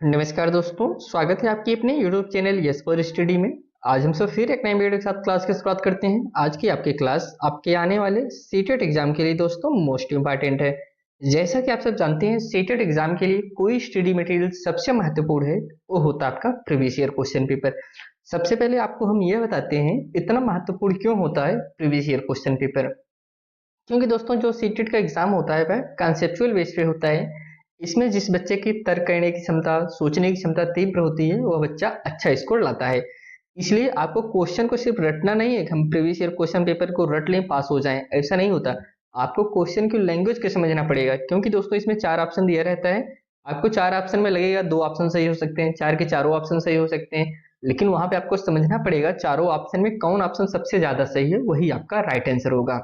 नमस्कार दोस्तों, स्वागत है आपकी अपने YouTube channel yes for study में। आज हम सब फिर एक नए वीडियो के साथ क्लास की शुरुआत करते हैं। आज की आपकी क्लास आपके आने वाले सीटेट एग्जाम के लिए दोस्तों मोस्ट इंपॉर्टेंट है। जैसा कि आप सब जानते हैं, सीटेट एग्जाम के लिए कोई स्टडी मटेरियल सबसे महत्वपूर्ण है, वो होता है आपका प्रीवियस ईयर क्वेश्चन पेपर। सबसे पहले आपको हम यह बताते हैं इतना महत्वपूर्ण क्यों होता है प्रीवियस ईयर क्वेश्चन पेपर। क्योंकि दोस्तों जो सीटेट का एग्जाम होता है वह कॉन्सेप्चुअल बेस पे होता है। इसमें जिस बच्चे की तर्क करने की क्षमता, सोचने की क्षमता तीव्र होती है, वह बच्चा अच्छा स्कोर लाता है। इसलिए आपको क्वेश्चन को सिर्फ रटना नहीं है कि हम प्रीवियस ईयर क्वेश्चन पेपर को रट लें पास हो जाएं, ऐसा नहीं होता। आपको क्वेश्चन की लैंग्वेज को समझना पड़ेगा, क्योंकि दोस्तों इसमें 4 ऑप्शन दिया रहता है। आपको 4 ऑप्शन में लगेगा 2 ऑप्शन सही हो सकते हैं, 4 के चारों ऑप्शन सही हो सकते हैं, लेकिन वहां पे आपको समझना पड़ेगा चारों ऑप्शन में कौन ऑप्शन सबसे ज्यादा सही है, वही आपका राइट आंसर होगा।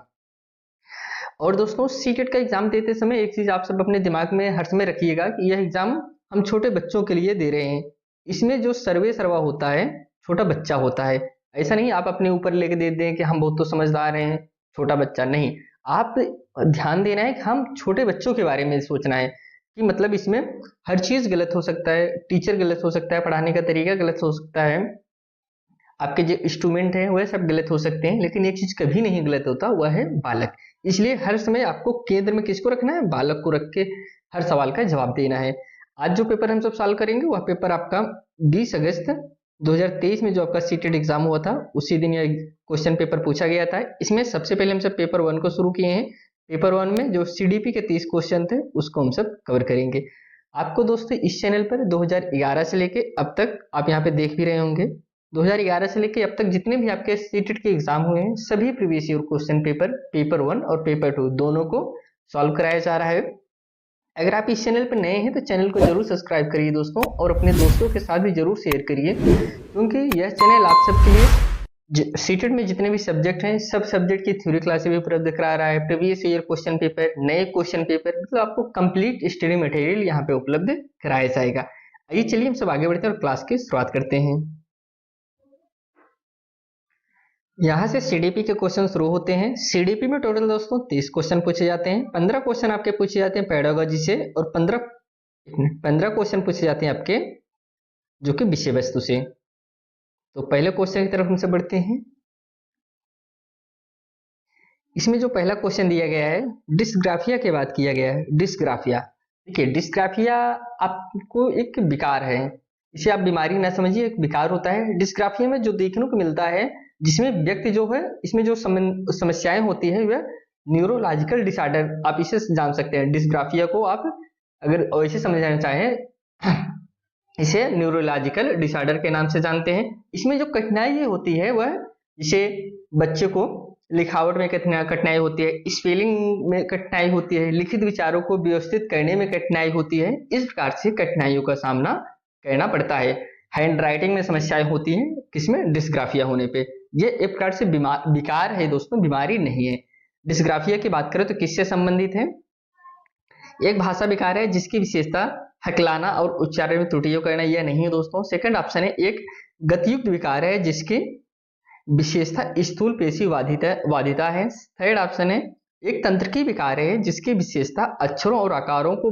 और दोस्तों सीटेट का एग्जाम देते समय एक चीज आप सब अपने दिमाग में हर समय रखिएगा कि यह एग्जाम हम छोटे बच्चों के लिए दे रहे हैं। इसमें जो सर्वे सर्वा होता है छोटा बच्चा होता है। ऐसा नहीं आप अपने ऊपर लेके दे दें कि हम बहुत तो समझदार हैं, छोटा बच्चा नहीं। आप ध्यान देना है कि हम छोटे बच्चों के बारे में सोचना है कि मतलब इसमें हर चीज गलत हो सकता है, टीचर गलत हो सकता है, पढ़ाने का तरीका गलत हो सकता है, आपके जो इंस्ट्रूमेंट हैं वह सब गलत हो सकते हैं, लेकिन एक चीज कभी नहीं गलत होता, वह है बालक। इसलिए हर समय आपको केंद्र में किसको रखना है, बालक को रख के हर सवाल का जवाब देना है। आज जो पेपर हम सब सॉल्व करेंगे वह पेपर आपका 20 अगस्त 2023 में जो आपका सीटेट एग्जाम हुआ था उसी दिन यह क्वेश्चन पेपर पूछा गया था। इसमें सबसे पहले हम सब पेपर 1 को शुरू किए हैं। पेपर 1 में जो सीडीपी के 30 क्वेश्चन थे उसको हम सब कवर करेंगे। आपको दोस्तों इस चैनल पर 2011 से लेके अब तक आप यहाँ पे देख भी रहे होंगे, 2011 से लेके अब तक जितने भी आपके सीटेट के एग्जाम हुए हैं सभी previous year question paper paper 1 और पेपर 2 दोनों को सॉल्व कराया जा रहा है। अगर आप इस चैनल पर नए हैं तो चैनल को जरूर सब्सक्राइब करिए दोस्तों, और अपने दोस्तों के साथ भी जरूर शेयर करिए, क्योंकि यह चैनल आप सबके लिए सीटेट में जितने भी सब्जेक्ट हैं सब सब्जेक्ट की थ्योरी क्लासेस भी उपलब्ध करा रहा है। प्रीवियस ईयर क्वेश्चन पेपर, नए क्वेश्चन पेपर, मतलब आपको कंप्लीट स्टडी मटेरियल यहाँ पे उपलब्ध कराया जाएगा। आइए चलिए हम सब आगे बढ़ते हैं और क्लास की शुरुआत करते हैं। यहाँ से सीडीपी के क्वेश्चन शुरू होते हैं। सीडीपी में टोटल दोस्तों 30 क्वेश्चन पूछे जाते हैं। 15 क्वेश्चन आपके पूछे जाते हैं पेडागोजी से, और 15 क्वेश्चन पूछे जाते हैं आपके जो कि विषय वस्तु से। तो पहले क्वेश्चन की तरफ हमसे बढ़ते हैं। इसमें जो पहला क्वेश्चन दिया गया है डिस्ग्राफिया की बात किया गया है। डिस्ग्राफिया, देखिए डिस्ग्राफिया आपको एक विकार है, इसे आप बीमारी ना समझिए, एक विकार होता है। डिस्ग्राफिया में जो देखने को मिलता है, जिसमें व्यक्ति जो है, इसमें जो समस्याएं होती है वह न्यूरोलॉजिकल डिसऑर्डर, आप इसे जान सकते हैं। डिस्ग्राफिया को आप अगर वैसे समझना चाहें इसे न्यूरोलॉजिकल डिसऑर्डर के नाम से जानते हैं। इसमें जो कठिनाई होती है वह जिसे बच्चे को लिखावट में कठिनाई होती है, स्पेलिंग में कठिनाई होती है, लिखित विचारों को व्यवस्थित करने में कठिनाई होती है। इस प्रकार से कठिनाइयों का सामना करना पड़ता है। हैंड राइटिंग में समस्याएं होती हैं किसमें, डिस्ग्राफिया होने पे। ये एक प्रकार से विकार है दोस्तों, बीमारी नहीं है। डिस्ग्राफिया की बात करें तो किससे संबंधित है, एक भाषा विकार है जिसकी विशेषता हकलाना और उच्चारण में त्रुटियों करना, यह नहीं है दोस्तों। सेकंड ऑप्शन है एक गतियुक्त विकार है जिसकी विशेषता स्थूल पेशी वादिता है। थर्ड ऑप्शन है एक तंत्रिकी विकार है जिसकी विशेषता अक्षरों और आकारों को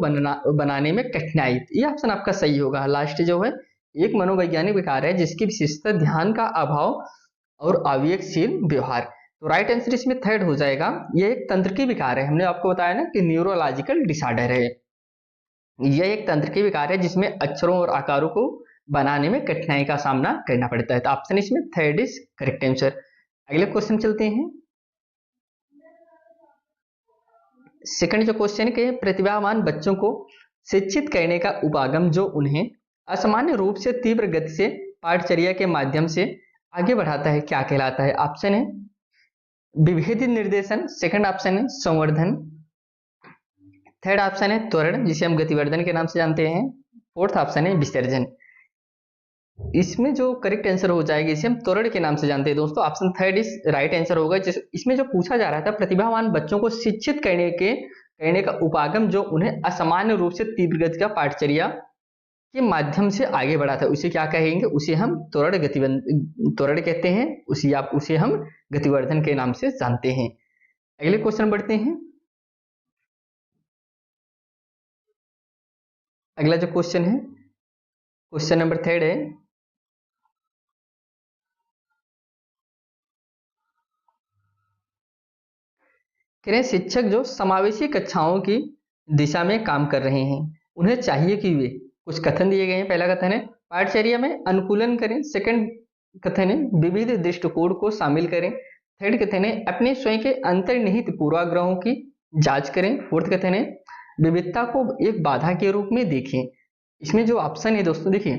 बनाने में कठिनाई, ये ऑप्शन आपका सही होगा। लास्ट जो है एक मनोवैज्ञानिक विकार है जिसकी विशेषता ध्यान का अभाव और आवेगशील व्यवहार। तो राइट आंसर इसमें थर्ड हो जाएगा, ये एक तंत्रिकी विकार है। हमने आपको बताया ना कि न्यूरोलॉजिकल डिसऑर्डर है। यह एक तंत्रिकी विकार है जिसमें अक्षरों और आकारों को बनाने में कठिनाई का सामना करना पड़ता है। तो ऑप्शन इसमें थर्ड इज करेक्ट आंसर। अगले क्वेश्चन चलते हैं। सेकंड जो क्वेश्चन के प्रतिभावान बच्चों को शिक्षित करने का उपागम जो उन्हें असामान्य रूप से तीव्र गति से पाठचर्या के माध्यम से आगे बढ़ाता है क्या कहलाता है। ऑप्शन है विभेदित निर्देशन, सेकंड ऑप्शन है संवर्धन, थर्ड ऑप्शन है त्वरण जिसे हम गतिवर्धन के नाम से जानते हैं, फोर्थ ऑप्शन है विसर्जन। इसमें जो करेक्ट आंसर हो जाएगा इसे हम त्वरण के नाम से जानते हैं दोस्तों। ऑप्शन थर्ड इस राइट आंसर होगा। इसमें जो पूछा जा रहा था प्रतिभावान बच्चों को शिक्षित करने का उपागम जो उन्हें असामान्य रूप से तीव्र गति का पाठचर्या के माध्यम से आगे बढ़ाता है, उसे क्या कहेंगे, उसे हम त्वरण कहते हैं, उसे हम गतिवर्धन के नाम से जानते हैं। अगले क्वेश्चन बढ़ते हैं। अगला जो क्वेश्चन है क्वेश्चन नंबर 3 है, कह रहे हैं शिक्षक जो समावेशी कक्षाओं की दिशा में काम कर रहे हैं, उन्हें चाहिए कि वे कुछ कथन दिए गए हैं। पहला कथन है पाठचर्या में अनुकूलन करें। सेकंड कथन है विविध दृष्टिकोण को शामिल करें। थर्ड कथन है अपने स्वयं के अंतर्निहित पूर्वाग्रहों की जांच करें। फोर्थ कथन है विविधता को एक बाधा के रूप में देखें। इसमें जो ऑप्शन है दोस्तों देखिए,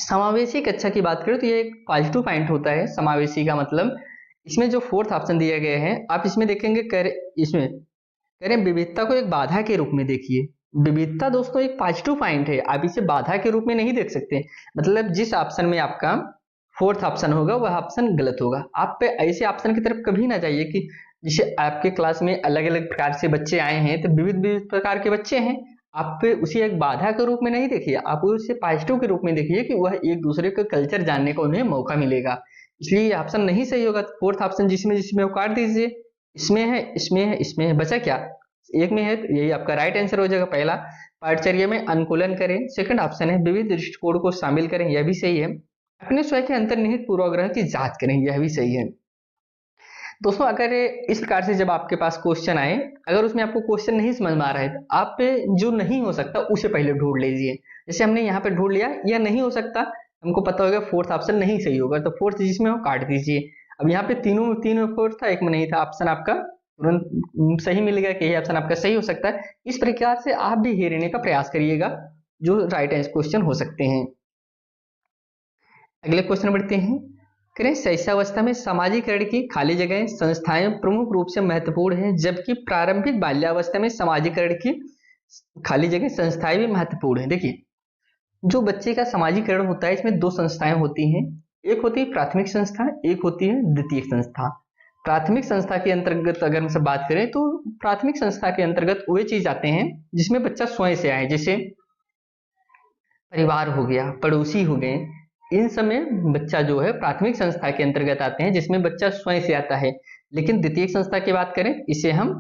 समावेशी कक्षा की बात करें तो ये एक पॉजिटिव पॉइंट होता है समावेशी का मतलब। इसमें जो फोर्थ ऑप्शन दिया गया है आप इसमें देखेंगे इसमें कह रहे हैं विविधता को एक बाधा के रूप में देखिए। विविधता दोस्तों एक पॉजिटिव पॉइंट है, आप इसे बाधा के रूप में नहीं देख सकते। मतलब जिस ऑप्शन में आपका फोर्थ ऑप्शन होगा वह ऑप्शन गलत होगा। आप पे ऐसे ऑप्शन की तरफ कभी ना जाइए कि जैसे आपके क्लास में अलग अलग प्रकार से बच्चे आए हैं तो विविध विविध प्रकार के बच्चे हैं, आप पे उसे एक बाधा के रूप में नहीं देखिए, आप उसे पॉजिटिव के रूप में देखिए कि वह एक दूसरे का कल्चर जानने को उन्हें मौका मिलेगा। इसलिए ये ऑप्शन नहीं सही होगा। फोर्थ ऑप्शन जिसमें जिसमें वो काट दीजिए, इसमें है इसमें है इसमें है, बचा क्या, एक में है, तो यही आपका राइट आंसर हो जाएगा। पहला पाठचर्या में अनुकूलन करें। सेकंड ऑप्शन है विविध दृष्टिकोण को शामिल करें, यह भी सही है। अपने स्वयं के अंतर्निहित पूर्वाग्रह की जांच करें, यह भी सही है। दोस्तों अगर इस प्रकार से जब आपके पास क्वेश्चन आए, अगर उसमें आपको क्वेश्चन नहीं समझ में आ रहा है तो आप पे जो नहीं हो सकता उसे पहले ढूंढ लीजिए। जैसे हमने यहाँ पे ढूंढ लिया यह नहीं हो सकता, हमको पता होगा फोर्थ ऑप्शन नहीं सही होगा, तो फोर्थ जिसमें हो काट दीजिए। अब यहाँ पे तीन में फोर्थ था, एक में नहीं था, ऑप्शन आपका तुरंत सही मिलेगा कि यह ऑप्शन आपका सही हो सकता है। इस प्रकार से आप भी हेरने का प्रयास करिएगा जो राइट आंसर क्वेश्चन हो सकते हैं। अगले क्वेश्चन बढ़ते हैं। करें शैशवावस्था में सामाजिकरण की खाली जगह संस्थाएं प्रमुख रूप से महत्वपूर्ण हैं, जबकि प्रारंभिक बाल्यावस्था में सामाजिकरण की खाली जगह संस्थाएं भी महत्वपूर्ण हैं। देखिए जो बच्चे का सामाजिकरण होता है इसमें दो संस्थाएं होती हैं, एक होती है प्राथमिक संस्था, एक होती है द्वितीयक संस्था। प्राथमिक संस्था के अंतर्गत अगर हम बात करें तो प्राथमिक संस्था के अंतर्गत वे चीज आते हैं जिसमें बच्चा स्वयं से आए, जैसे परिवार हो गया, पड़ोसी हो गए, इन समय बच्चा जो है प्राथमिक संस्था के अंतर्गत आते हैं जिसमें बच्चा स्वयं से आता है। लेकिन द्वितीयक संस्था की बात करें इसे हम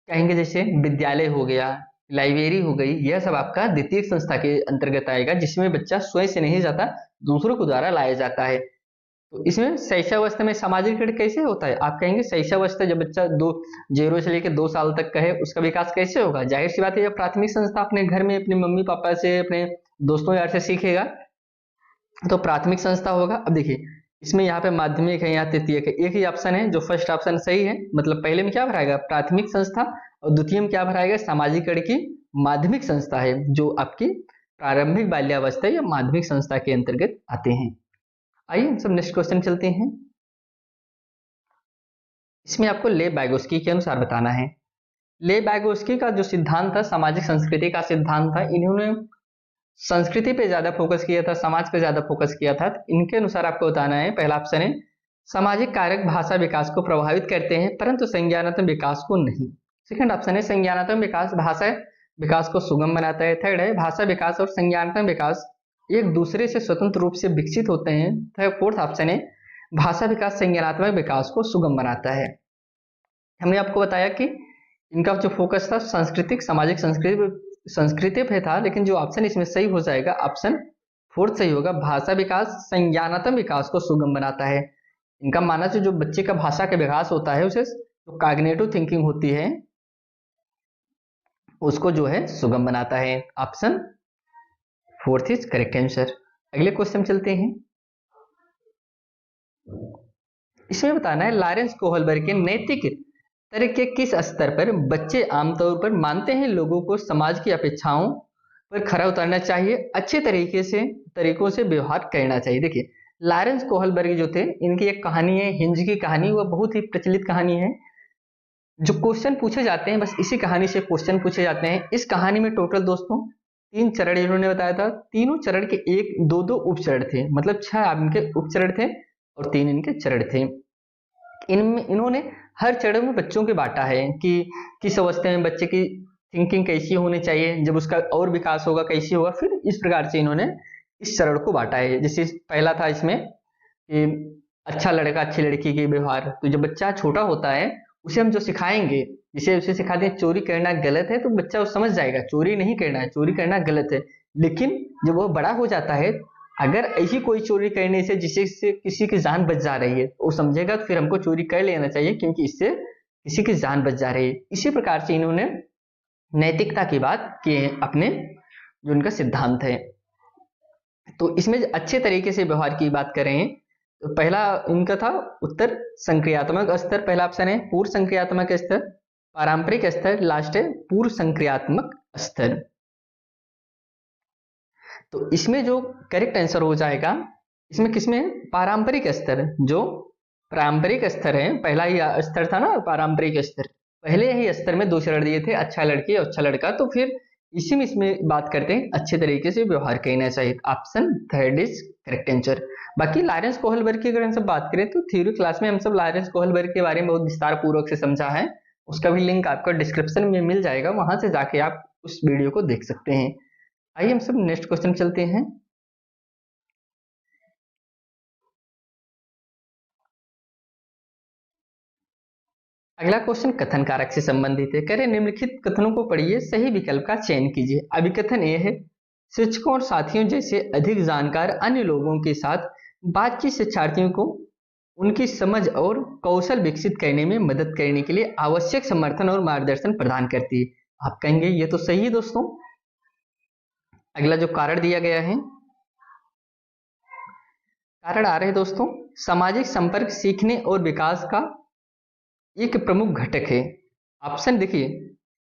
कहेंगे जैसे विद्यालय हो गया, लाइब्रेरी हो गई, यह सब आपका द्वितीयक संस्था के अंतर्गत आएगा जिसमें बच्चा स्वयं से नहीं जाता, दूसरों के द्वारा लाया जाता है। तो इसमें शैशवावस्था में सामाजिकरण कैसे होता है, आप कहेंगे शैशवावस्था जब बच्चा 0 से लेकर 2 साल तक का है उसका विकास कैसे होगा। जाहिर सी बात है जब प्राथमिक संस्था अपने घर में अपने मम्मी पापा से अपने दोस्तों यार से सीखेगा तो प्राथमिक संस्था होगा। अब देखिए इसमें यहाँ पे माध्यमिक है, यहाँ तृतीयक है, एक ही ऑप्शन है जो फर्स्ट ऑप्शन सही है। मतलब पहले में क्या भराएगा प्राथमिक संस्था और द्वितीय में क्या भराएगा सामाजिकरण की माध्यमिक संस्था है, जो आपकी प्रारंभिक बाल्यावस्था या माध्यमिक संस्था के अंतर्गत आते हैं। आइए हम सब नेक्स्ट क्वेश्चन चलते हैं। इसमें आपको ले बैगोस्की के अनुसार बताना है। ले बैगोस्की का जो सिद्धांत था सामाजिक संस्कृति का सिद्धांत था, इन्होंने संस्कृति पे ज्यादा फोकस किया था, समाज पे ज्यादा फोकस किया था। इनके अनुसार आपको बताना है, पहला ऑप्शन है सामाजिक कारक भाषा विकास को प्रभावित करते हैं परंतु संज्ञानात्मक विकास को नहीं। सेकंड ऑप्शन है संज्ञानात्मक विकास भाषा विकास को सुगम बनाता है। थर्ड है भाषा विकास और संज्ञानात्मक विकास एक दूसरे से स्वतंत्र रूप से विकसित होते हैं। फोर्थ ऑप्शन है भाषा विकास संज्ञानात्मक विकास को सुगम बनाता है। हमने आपको बताया कि इनका जो फोकस था सांस्कृतिक सामाजिक संस्कृति पे था, लेकिन जो ऑप्शन इसमें सही हो जाएगा ऑप्शन फोर्थ सही होगा, भाषा विकास संज्ञानात्मक विकास को सुगम बनाता है। इनका मानना है जो बच्चे का भाषा का विकास होता है उसे जो कॉग्निटिव थिंकिंग होती है उसको जो है सुगम बनाता है। Option fourth is correct answer. अगले क्वेश्चन चलते हैं। इसमें बताना है लॉरेंस कोहलबर्ग के नैतिक तरह के किस स्तर पर बच्चे आमतौर पर मानते हैं लोगों को समाज की अपेक्षाओं पर खरा उतरना चाहिए, अच्छे तरीकों से व्यवहार करना चाहिए। देखिए लॉरेंस कोहलबर्ग जो थे इनकी एक कहानी है हिंज की कहानी, वह बहुत ही प्रचलित कहानी है। जो क्वेश्चन पूछे जाते हैं बस इसी कहानी से क्वेश्चन पूछे जाते हैं। इस कहानी में टोटल दोस्तों 3 चरण इन्होंने बताया था, तीनों चरण के 1-2 उपचरण थे, मतलब 6 इनके उपचरण थे और 3 इनके चरण थे। इनमें इन्होंने हर चरण में बच्चों के बांटा है कि किस अवस्था में बच्चे की थिंकिंग कैसी होनी चाहिए, जब उसका और विकास होगा कैसी होगा, फिर इस प्रकार से इन्होंने इस चरण को बांटा है। जैसे पहला था इसमें कि अच्छा लड़का अच्छी लड़की के व्यवहार, तो जब बच्चा छोटा होता है उसे हम जो सिखाएंगे, जैसे उसे सिखाते हैं चोरी करना गलत है तो बच्चा वो समझ जाएगा चोरी नहीं करना है, चोरी करना गलत है। लेकिन जब वो बड़ा हो जाता है, अगर ऐसी कोई चोरी करने से जिससे किसी की जान बच जा रही है, वो समझेगा फिर हमको चोरी कर लेना चाहिए क्योंकि इससे किसी की जान बच जा रही है। इसी प्रकार से इन्होंने नैतिकता की बात की है अपने जो उनका सिद्धांत है। तो इसमें अच्छे तरीके से व्यवहार की बात करें तो पहला इनका था उत्तर संक्रियात्मक स्तर, पहला ऑप्शन है पूर्व संक्रियात्मक स्तर, पारंपरिक स्तर, लास्ट है पूर्व संक्रियात्मक स्तर। तो इसमें जो करेक्ट आंसर हो जाएगा, इसमें किसमें पारंपरिक स्तर, जो पारंपरिक स्तर है, पहला ही स्तर था ना पारंपरिक स्तर, पहले ही स्तर में दो शरण दिए थे, अच्छा लड़की और अच्छा लड़का, तो फिर इसी में इसमें बात करते हैं अच्छे तरीके से व्यवहार करना चाहिए। Option third is correct answer. बाकी लॉरेंस कोहलबर्ग की अगर हम सब बात करें तो थ्योरी क्लास में हम सब लॉरेंस कोहलबर्ग के बारे में बहुत विस्तार पूर्वक से समझा है, उसका भी लिंक आपको डिस्क्रिप्शन में मिल जाएगा, वहां से जाके आप उस वीडियो को देख सकते हैं। आइए हम सब नेक्स्ट क्वेश्चन चलते हैं। अगला क्वेश्चन कथन कारक से संबंधित है। कह रहे निम्नलिखित कथनों को पढ़िए, सही विकल्प का चयन कीजिए। अभिकथन ए है, शिक्षकों और साथियों जैसे अधिक जानकार अन्य लोगों के साथ बातचीत शिक्षार्थियों को उनकी समझ और कौशल विकसित करने में मदद करने के लिए आवश्यक समर्थन और मार्गदर्शन प्रदान करती है। आप कहेंगे ये तो सही है दोस्तों। अगला जो कारण दिया गया है, कारण आ रहे हैं दोस्तों, सामाजिक संपर्क सीखने और विकास का एक प्रमुख घटक है। ऑप्शन देखिए,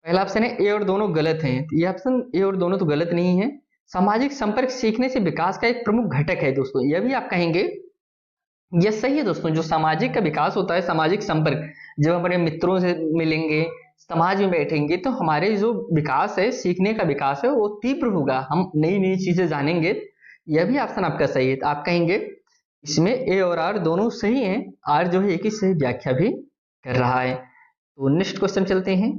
पहला ऑप्शन है ए और दोनों गलत हैं, ये ऑप्शन ए और दोनों तो गलत नहीं है। सामाजिक संपर्क सीखने से विकास का एक प्रमुख घटक है दोस्तों, यह भी आप कहेंगे यह सही है दोस्तों। जो सामाजिक का विकास होता है, सामाजिक संपर्क, जब हम अपने मित्रों से मिलेंगे, समाज में बैठेंगे, तो हमारे जो विकास है, सीखने का विकास है, वो तीव्र होगा, हम नई नई चीजें जानेंगे। यह भी ऑप्शन आपका सही है। तो आप कहेंगे इसमें ए और आर दोनों सही हैं, आर जो है एक ही सही व्याख्या भी कर रहा है। तो नेक्स्ट क्वेश्चन चलते हैं।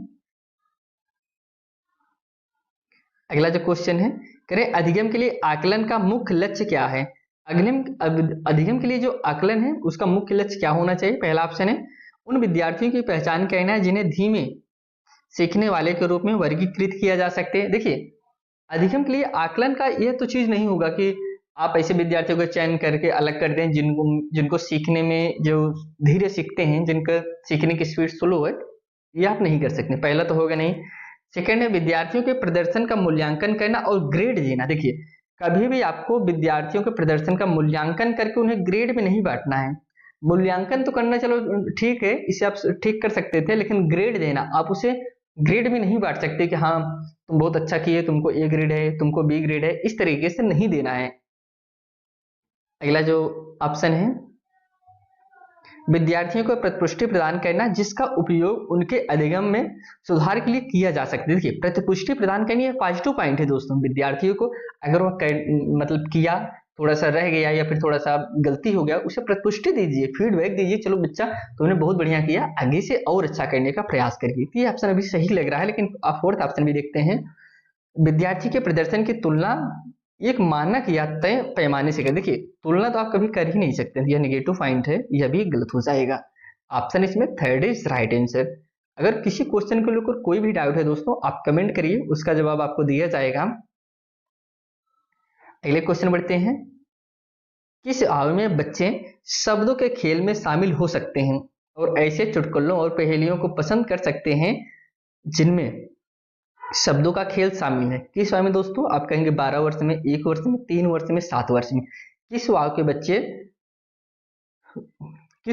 अगला जो क्वेश्चन है, करें अधिगम के लिए आकलन का मुख्य लक्ष्य क्या है। अधिगम के लिए जो आकलन है उसका मुख्य लक्ष्य क्या होना चाहिए। पहला ऑप्शन है उन विद्यार्थियों की पहचान करना है जिन्हें धीमे सीखने वाले के रूप में वर्गीकृत किया जा सकते हैं। देखिए, अधिगम के लिए आकलन का यह तो चीज नहीं होगा कि आप ऐसे विद्यार्थियों का चयन करके अलग कर दें जिनको सीखने में जो धीरे सीखते हैं, जिनका सीखने की स्पीड स्लो है, ये आप नहीं कर सकते, पहला तो होगा नहीं। सेकंड है विद्यार्थियों के प्रदर्शन का मूल्यांकन करना और ग्रेड देना। देखिए, कभी भी आपको विद्यार्थियों के प्रदर्शन का मूल्यांकन करके उन्हें ग्रेड में नहीं बांटना है। मूल्यांकन तो करना चलो ठीक है, इसे आप ठीक कर सकते थे, लेकिन ग्रेड देना आप उसे ग्रेड में नहीं बांट सकते कि हाँ तुम बहुत अच्छा किए, तुमको ए ग्रेड है, तुमको बी ग्रेड है, इस तरीके से नहीं देना है। अगला जो ऑप्शन है, विद्यार्थियों को प्रतिपुष्टि प्रदान करना जिसका उपयोग उनके अधिगम में सुधार के लिए किया जा सकता है। देखिए, प्रतिपुष्टि प्रदान करनी है पॉजिटिव पॉइंट है दोस्तों। विद्यार्थियों को अगर वो मतलब किया, थोड़ा सा रह गया या फिर थोड़ा सा गलती हो गया, उसे प्रतिपुष्टि दीजिए, फीडबैक दीजिए, चलो बच्चा तुमने बहुत बढ़िया किया, आगे से और अच्छा करने का प्रयास करिए। तो ये ऑप्शन अभी सही लग रहा है, लेकिन आप फोर्थ ऑप्शन भी देखते हैं, विद्यार्थी के प्रदर्शन की तुलना एक मानक या तय पैमाने से कर। देखिए, तुलना तो आप कभी कर ही नहीं सकते, यह नेगेटिव पॉइंट है, यह भी गलत हो जाएगा। ऑप्शन इसमें थर्ड इज राइट आंसर। अगर किसी क्वेश्चन को लेकर कोई भी डाउट है दोस्तों, आप कमेंट करिए, उसका जवाब आपको दिया जाएगा। अगले क्वेश्चन बढ़ते हैं। किस आयु में बच्चे शब्दों के खेल में शामिल हो सकते हैं और ऐसे चुटकुलों और पहेलियों को पसंद कर सकते हैं जिनमें शब्दों का खेल शामिल है। किस आयु में दोस्तों, आप कहेंगे 12 वर्ष में, 1 वर्ष में, 3 वर्ष में, 7 वर्ष में। किस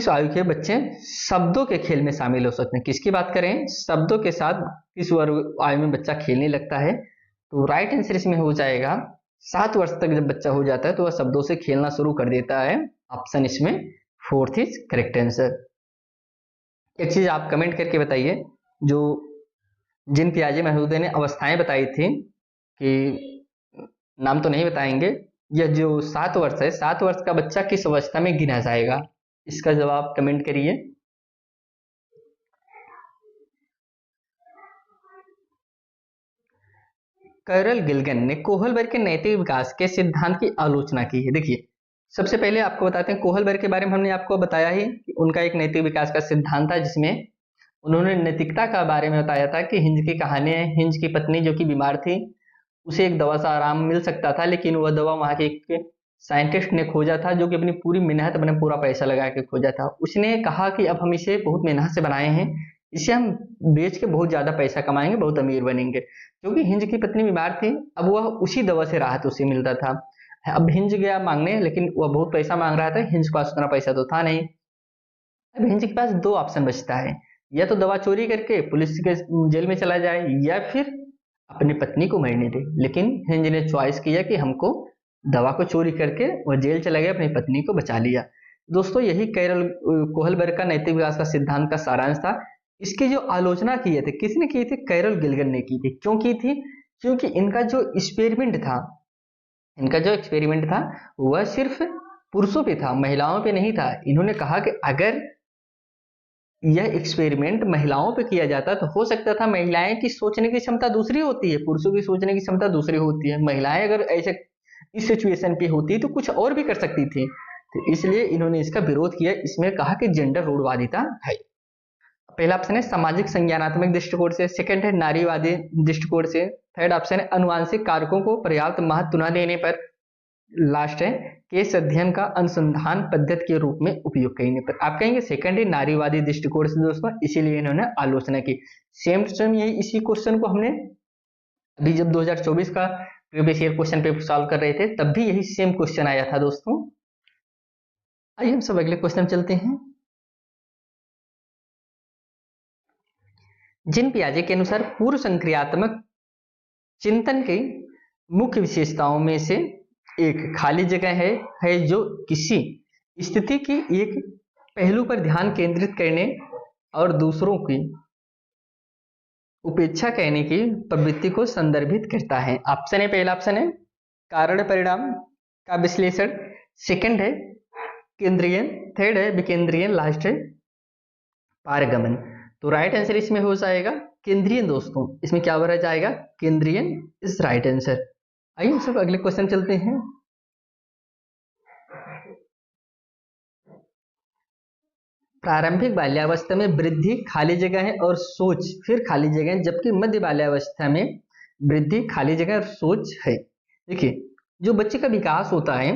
आयु के बच्चे शब्दों के खेल में शामिल हो सकते हैं। किसकी बात करें, शब्दों के साथ किस आयु में बच्चा खेलने लगता है। तो राइट आंसर इसमें हो जाएगा 7 वर्ष तक जब बच्चा हो जाता है तो वह शब्दों से खेलना शुरू कर देता है। ऑप्शन इसमें फोर्थ इज करेक्ट आंसर। एक चीज आप कमेंट करके बताइए, जो जिन पियाजे महमूदे ने अवस्थाएं बताई थी, कि नाम तो नहीं बताएंगे, यह जो 7 वर्ष है, 7 वर्ष का बच्चा किस अवस्था में गिना जाएगा, इसका जवाब कमेंट करिए। कैरल गिल्गन ने कोहलबर्ग के नैतिक विकास के सिद्धांत की आलोचना की है। देखिए, सबसे पहले आपको बताते हैं कोहलबर्ग के बारे में, हमने आपको बताया ही कि उनका एक नैतिक विकास का सिद्धांत था जिसमें उन्होंने नैतिकता का बारे में बताया था कि हिंज की कहानी है, हिंज की पत्नी जो कि बीमार थी, उसे एक दवा से आराम मिल सकता था, लेकिन वह दवा वहां के एक साइंटिस्ट ने खोजा था, जो कि अपनी पूरी मेहनत, अपने पूरा पैसा लगा के खोजा था। उसने कहा कि अब हम इसे बहुत मेहनत से बनाए हैं, इसे हम बेच के बहुत ज्यादा पैसा कमाएंगे, बहुत अमीर बनेंगे। क्योंकि हिंज की पत्नी बीमार थी, अब वह उसी दवा से राहत उसे मिलता था। अब हिंज गया मांगने, लेकिन वह बहुत पैसा मांग रहा था, हिंज के पास उतना पैसा तो था नहीं। अब हिंज के पास दो ऑप्शन बचता है, या तो दवा चोरी करके पुलिस के जेल में चला जाए, या फिर अपनी पत्नी को मरने दे। लेकिन हिंज ने चॉइस किया कि हमको दवा को चोरी करके वह जेल चला गया, अपनी पत्नी को बचा लिया। दोस्तों, यही कैरल कोहलबर्ग का नैतिक विकास का सिद्धांत का सारांश था। इसकी जो आलोचना की थी, किसने की थी? कैरल गिलगन ने की थी। क्यों की थी? क्योंकि इनका जो एक्सपेरिमेंट था वह सिर्फ पुरुषों पे था, महिलाओं पे नहीं था। इन्होंने कहा कि अगर यह एक्सपेरिमेंट महिलाओं पे किया जाता तो हो सकता था महिलाएं की सोचने की क्षमता दूसरी होती है, पुरुषों की सोचने की क्षमता दूसरी होती है। महिलाएं अगर ऐसे इस सिचुएशन पे होती तो कुछ और भी कर सकती थी। तो इसलिए इन्होंने इसका विरोध किया। इसमें कहा कि जेंडर रूढ़वादिता है। पहला ऑप्शन है सामाजिक संज्ञानात्मक दृष्टिकोण से, सेकंड है नारीवादी दृष्टिकोण से, थर्ड ऑप्शन है अनुवांशिक कारकों को पर्याप्त महत्व न देने पर, लास्ट है केस अध्ययन का अनुसंधान पद्धति के रूप में उपयोग करने पर। आप कहेंगे सेकंड है नारीवादी दृष्टिकोण से दोस्तों, इसीलिए इन्होंने आलोचना की। सेम टू सेम यही इसी क्वेश्चन को हमने अभी जब 2024 का previous year question paper solve कर रहे थे, तब भी यही सेम क्वेश्चन आया था दोस्तों। आइए हम सब अगले क्वेश्चन चलते हैं। जिन पियाजे के अनुसार पूर्व संक्रियात्मक चिंतन की मुख्य विशेषताओं में से एक खाली जगह है जो किसी स्थिति की एक पहलू पर ध्यान केंद्रित करने और दूसरों की उपेक्षा करने की प्रवृत्ति को संदर्भित करता है। ऑप्शन है, पहला ऑप्शन है कारण परिणाम का विश्लेषण, सेकंड है केंद्रीय, थर्ड है विकेंद्रीय, लास्ट है पारगमन। तो राइट आंसर इसमें हो जाएगा केंद्रीय दोस्तों। इसमें क्या भरा जाएगा? केंद्रीय इज राइट आंसर। आइए हम सब अगले क्वेश्चन चलते हैं। प्रारंभिक बाल्यावस्था में वृद्धि खाली जगह है और सोच फिर खाली जगह है, जबकि मध्य बाल्यावस्था में वृद्धि खाली जगह और सोच है। देखिए, जो बच्चे का विकास होता है,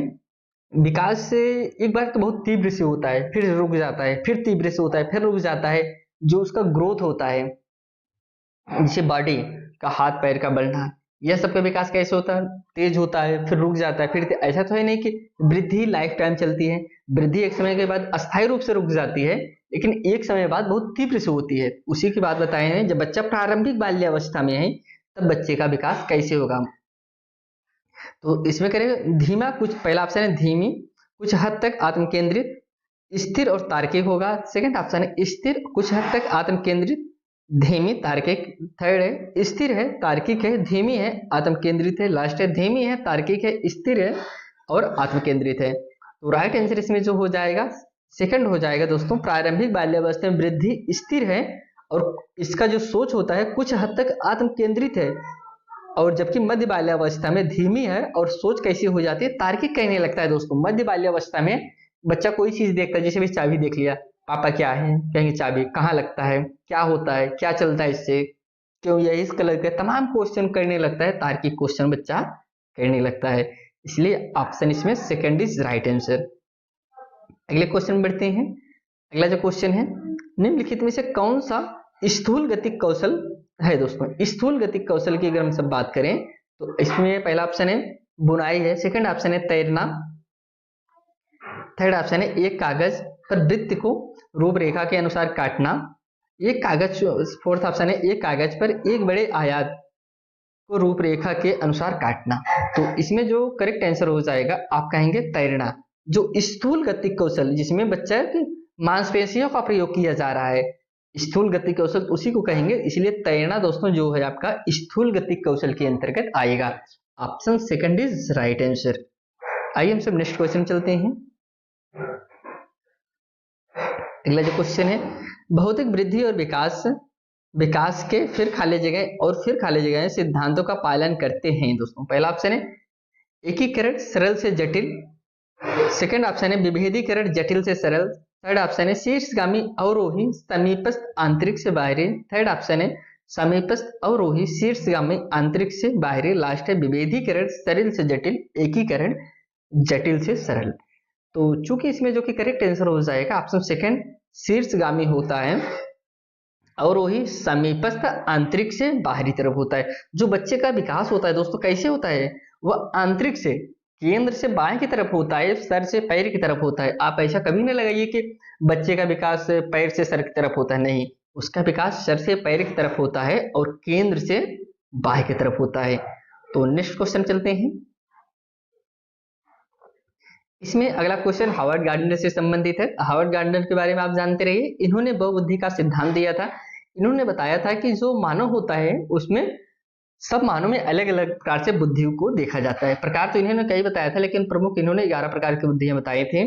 विकास से एक बार तो बहुत तीव्र से होता है, फिर रुक जाता है, फिर तीव्र से होता है, फिर रुक जाता है। जो उसका ग्रोथ होता है, जैसे बॉडी का, हाथ पैर का बढ़ना, यह सबका विकास कैसे होता है? तेज होता है, फिर रुक जाता है, फिर ऐसा तो है नहीं कि वृद्धि लाइफ टाइम चलती है। वृद्धि एक समय के बाद अस्थायी रूप से रुक जाती है, लेकिन एक समय बाद बहुत तीव्र से होती है। उसी की बात बताए हैं। जब बच्चा प्रारंभिक बाल्यावस्था में है, तब बच्चे का विकास कैसे होगा? तो इसमें करें धीमा, कुछ पहला ऑप्शन है धीमी, कुछ हद तक आत्म केंद्रित, स्थिर और तार्किक होगा। सेकंड ऑप्शन है स्थिर, कुछ हद तक आत्म केंद्रित, धीमी, तार्किक। थर्ड है स्थिर है, तार्किक है, धीमी है, आत्म केंद्रित है। लास्ट है धीमी है, तार्किक है, स्थिर है और आत्म केंद्रित है। तो राइट आंसर इसमें जो हो जाएगा सेकंड हो जाएगा दोस्तों। प्रारंभिक बाल्यावस्था में वृद्धि स्थिर है और इसका जो सोच होता है कुछ हद तक आत्म केंद्रित है, और जबकि मध्य बाल्यावस्था में धीमी है और सोच कैसी हो जाती है? तार्किक कहने लगता है दोस्तों। मध्य बाल्यावस्था में बच्चा कोई चीज देखता है, जैसे भी चाबी देख लिया, पापा क्या है, कहेंगे चाबी, कहाँ लगता है, क्या होता है, क्या चलता है इससे, क्यों यह इस कलर का, तमाम क्वेश्चन करने लगता है, तार्किक क्वेश्चन बच्चा करने लगता है। इसलिए ऑप्शन इसमें सेकंड इज राइट आंसर। अगले क्वेश्चन बढ़ते हैं। अगला जो क्वेश्चन है, निम्नलिखित में से कौन सा स्थूल गतिक कौशल है दोस्तों? स्थूल गतिक कौशल की अगर हम सब बात करें तो इसमें पहला ऑप्शन है बुनाई है, सेकंड ऑप्शन है तैरना, थर्ड ऑप्शन है एक कागज पर वृत्त को रूपरेखा के अनुसार काटना, एक कागज, फोर्थ ऑप्शन है एक कागज पर एक बड़े आयत को रूपरेखा के अनुसार काटना। तो इसमें जो करेक्ट आंसर हो जाएगा, आप कहेंगे तैरना। जो स्थूल गतिक कौशल जिसमें बच्चा की मांसपेशियों का प्रयोग किया जा रहा है, स्थूल गतिक कौशल उसी को कहेंगे। इसलिए तैरना दोस्तों जो है आपका स्थूल गतिक कौशल के अंतर्गत आएगा। Option second is right answer. आइए हम सब नेक्स्ट क्वेश्चन चलते हैं। अगला जो क्वेश्चन है, भौतिक वृद्धि और विकास के फिर खाली जगह और फिर खाली जगह सिद्धांतों का पालन करते हैं दोस्तों। पहला ऑप्शन है एकीकरण सरल से जटिल, सेकंड ऑप्शन है विभेदीकरण जटिल से सरल, थर्ड ऑप्शन है शीर्षगामी अवरोही समीपस्थ आंतरिक से बाहरी, थर्ड ऑप्शन है समीपस्थ अवरोही, शीर्षगामी, आंतरिक से बाहरी, लास्ट है विभेदीकरण, सरल से जटिल, एकीकरण, जटिल से सरल। तो चूंकि इसमें जो कि करेक्ट आंसर हो जाएगा ऑप्शन सेकंड शीर्षगामी होता है, और वही समीपस्थ आंतरिक से बाहरी तरफ होता है। जो बच्चे का विकास होता है दोस्तों कैसे होता है, वह आंतरिक से केंद्र से बाएं की तरफ होता है, सर से पैर की तरफ होता है। आप ऐसा कभी नहीं लगाइए कि बच्चे का विकास पैर से सर की तरफ होता है, नहीं, उसका विकास सर से पैर की तरफ होता है और केंद्र से बाएं की तरफ होता है। तो नेक्स्ट क्वेश्चन चलते हैं। इसमें अगला क्वेश्चन हार्वर्ड गार्डनर से संबंधित है। हार्वर्ड गार्डनर के बारे में आप जानते रहिए, इन्होंने बहुबुद्धि का सिद्धांत दिया था। इन्होंने बताया था कि जो मानव होता है उसमें सब मानव में अलग अलग प्रकार से बुद्धियों को देखा जाता है। प्रकार तो इन्होंने कई बताया था, लेकिन प्रमुख इन्होंने 11 प्रकार की बुद्धियां बताई थी।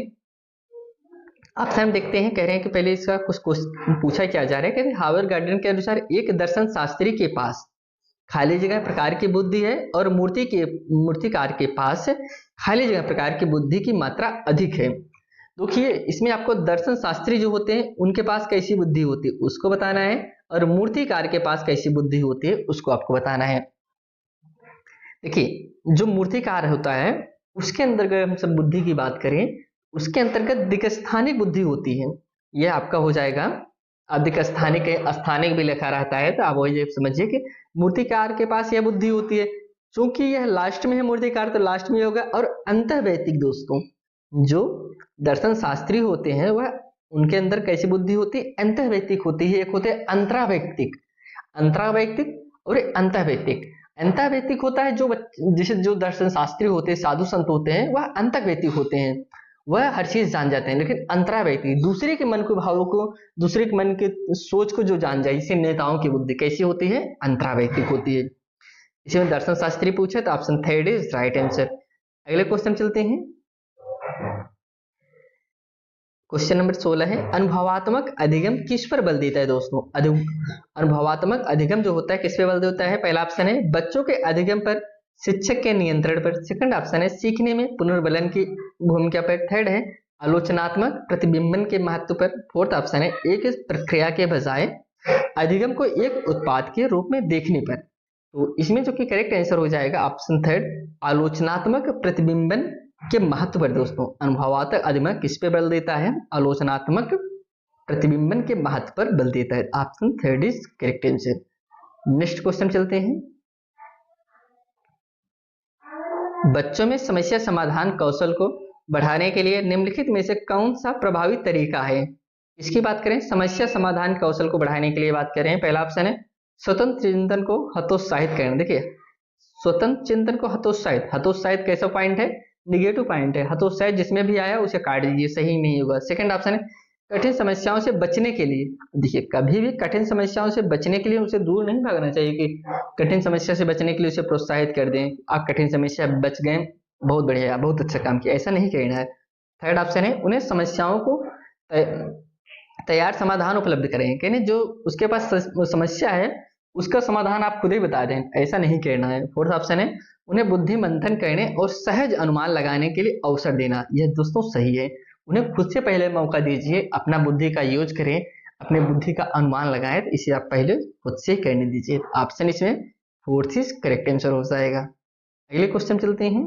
ऑप्शन देखते हैं, कह रहे हैं कि पहले इसका कुछ क्वेश्चन पूछा क्या जा रहा है। कहते हैं हार्वर्ड गार्डनर के अनुसार एक दर्शन शास्त्री के पास खाली जगह प्रकार की बुद्धि है और मूर्तिकार के पास खाली जगह प्रकार की बुद्धि की मात्रा अधिक है। देखिए इसमें आपको दर्शन शास्त्री जो होते हैं उनके पास कैसी बुद्धि होती है उसको बताना है, और मूर्तिकार के पास कैसी बुद्धि होती है उसको आपको बताना है। देखिए जो मूर्तिकार होता है उसके अंतर्गत हम सब बुद्धि की बात करें, उसके अंतर्गत दिक्स्थानिक बुद्धि होती है। यह आपका हो जाएगा अधिक स्थानिक है, स्थानिक भी लिखा रहता है, तो आप वही समझिए कि मूर्तिकार के पास यह बुद्धि होती है। चूंकि यह लास्ट में है मूर्तिकार, तो लास्ट में होगा। और अंतःवैयक्तिक दोस्तों, जो दर्शन शास्त्री होते हैं वह उनके अंदर कैसी बुद्धि होती है, अंतःवैयक्तिक होती है। एक होते हैं अंतरावैयक्तिक, अंतरावैयक्तिक और अंतःवैयक्तिक। अंतःवैयक्तिक होता है जो दर्शन शास्त्री होते हैं, साधु संत होते हैं, वह अंतःवैयक्तिक होते हैं, वह हर चीज जान जाते हैं। लेकिन अंतरावैयक्तिक दूसरे के मन के भावों को, दूसरे के मन के सोच को जो जान जाए, इसे नेताओं की बुद्धि कैसी होती है, अंतरावैयक्तिक होती है। इसमें दर्शन शास्त्री पूछे तो option third is right answer. अगले क्वेश्चन चलते हैं। क्वेश्चन नंबर 16 है अनुभवात्मक अधिगम किस पर बल देता है दोस्तों। अनुभवात्मक अधिगम जो होता है किस पर बल देता है। पहला ऑप्शन है बच्चों के अधिगम पर, शिक्षक के नियंत्रण पर। सेकंड ऑप्शन है सीखने में पुनर्बलन की भूमिका पर। थर्ड है आलोचनात्मक प्रतिबिंबन के महत्व पर। फोर्थ ऑप्शन है एक प्रक्रिया के बजाय अधिगम को एक उत्पाद के रूप में देखने पर। तो इसमें जो कि करेक्ट आंसर हो जाएगा ऑप्शन थर्ड, आलोचनात्मक प्रतिबिंबन के महत्व पर। दोस्तों अनुभवात्मक अधिगम किस पे बल देता है, आलोचनात्मक प्रतिबिंबन के महत्व पर बल देता है। Option third is correct answer. Next question चलते हैं। बच्चों में समस्या समाधान कौशल को बढ़ाने के लिए निम्नलिखित में से कौन सा प्रभावी तरीका है। इसकी बात करें, समस्या समाधान कौशल को बढ़ाने के लिए बात करें, पहला ऑप्शन है स्वतंत्र चिंतन को हतोत्साहित करना। देखिए स्वतंत्र चिंतन को हतोत्साहित, हतोत्साहित कैसा पॉइंट है, निगेटिव पॉइंट है। हतोत्साहित जिसमें भी आया उसे काट दीजिए, सही नहीं होगा। सेकंड ऑप्शन है कठिन समस्याओं से बचने के लिए। देखिए कभी भी कठिन समस्याओं से बचने के लिए उसे दूर नहीं भागना चाहिए कि कठिन समस्या से बचने के लिए उसे प्रोत्साहित कर दें, आप कठिन समस्या बच गए, बहुत बढ़िया, बहुत अच्छा काम किया, ऐसा नहीं कहना है। थर्ड ऑप्शन है उन्हें समस्याओं को तैयार समाधान उपलब्ध करें, कहने जो उसके पास समस्या है उसका समाधान आप खुद ही बता दें, ऐसा नहीं कहना है। फोर्थ ऑप्शन है उन्हें बुद्धि मंथन करने और सहज अनुमान लगाने के लिए अवसर देना। यह दोस्तों सही है, उन्हें खुद से पहले मौका दीजिए, अपना बुद्धि का यूज करें, अपने बुद्धि का अनुमान लगाएं, तो इसे आप पहले खुद से करने दीजिए। ऑप्शन इसमें फोर्थ इज करेक्ट आंसर हो जाएगा। अगले क्वेश्चन चलते हैं।